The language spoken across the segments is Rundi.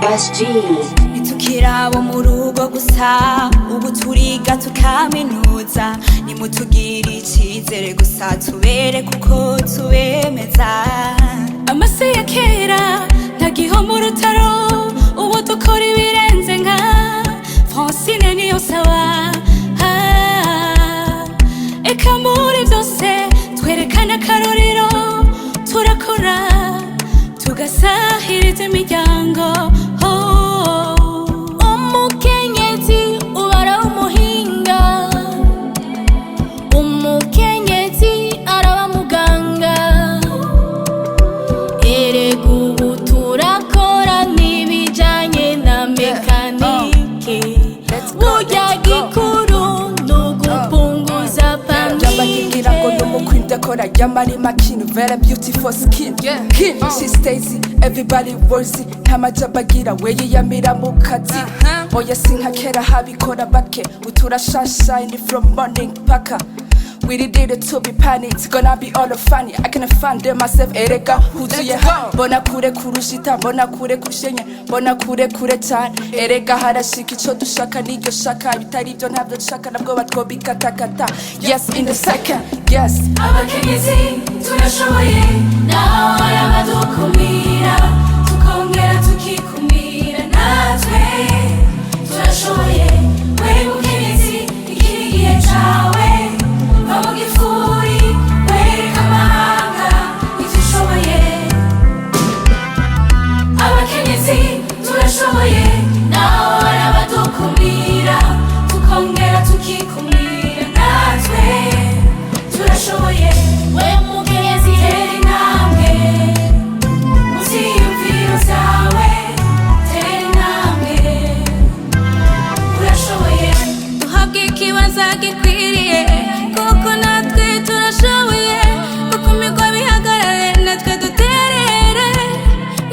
SG. Nitukirabo mu rugo gusa ubu turiga tukaminuza nimutugire icizere gusa tubere kuko tubemeza amase ya kera ntagiho mu rutaro ubu dukora ibirenze nka Francine niyo sawa eka muri byose twerekana akarorero turakora tugasahiriza imiryango umukenyezi ubara umuhinga umukenyezi araba muganga erega ubu turakora n'ibijanye na mekanike burya gikuru nugupunguza panike Kora yamari makini very beautiful skin Kin, she stays everybody worthy Ntamajabagira weye yamira mu kazi Oya sinka kera habikora bake Utura shine from morning paka We did it to be panic It's gonna be all funny I can't find them myself erega huzuye ha Mbona kure kurushita Mbona kure kurushenye Mbona kure cyane Erega harashika ico dushaka n'iryo shaka Bitari ibyo ntabyo nshaka nabwo batwobikatakata Yes in the second Yes abakenyezi turashoboye naho arabadukumira tukongera tukikumira natwe turashoboye we mukenyezi ikiri gihe cawe va mu gifuri wereka amahanga ivyo ushoboye abakenyezi turashoboye naho arabadukumira tukongera tukikumira natwe turashoboye we mukenyezi tera intambwe muziyumviro zawe tera intambwe urashoboye duhabwe ikibanza gikwiriye kuko natwe turashoboye gukumirwa bihagarare natwe duterere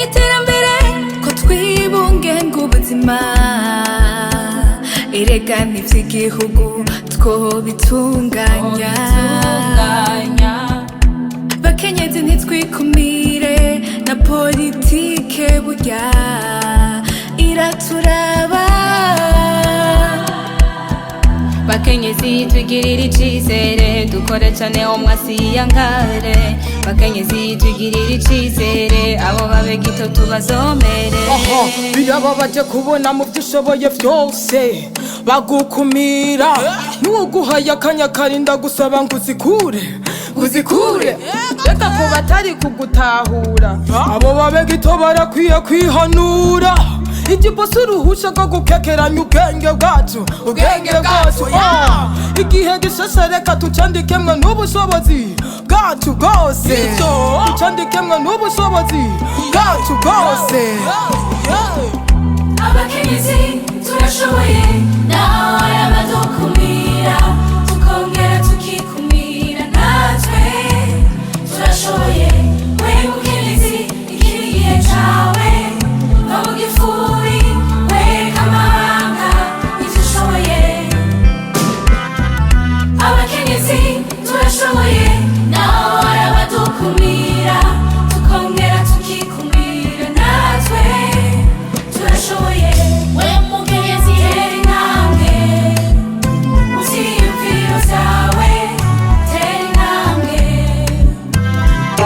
iterambere ko twibungenga ubuzima erega n'ivy'igihugu twobitunganya bakenyezi ntitwikumire na politike burya iraturaba bakenyezi twigirire icizere dukore cane umwasi yangare bakenyezi twigirire icizere abo babe gito tubazomere birababaje kubona mu vyushoboye vyose bagukumira nuguhaye akanya karinda gusaba nguzikure reka ko batari kugutahura abo babe gito barakwiye kwihanura igipo suruhusha rwo gukekeranya ubwenge bwacu igihe gishasha reka tucandikemwe n'ubushobozi bwacu bwose tucandikemwe n'ubushobozi bwacu bwose abakenyezi turashoboye naho arabadukumira tukongera tukikumira natwe turashoboye we mukenyezi ikiri gihe cawe va mu gifuri wereka amahanga ivyo ushoboye abakenyezi turashoboye naho arabadukumira tukongera tukikumira natwe turashoboye we mukenyezi tera intambwe muziyumviro zawe tera intambwe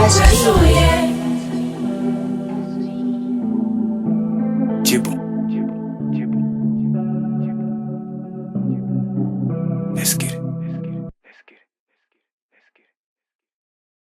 SG. turashoboye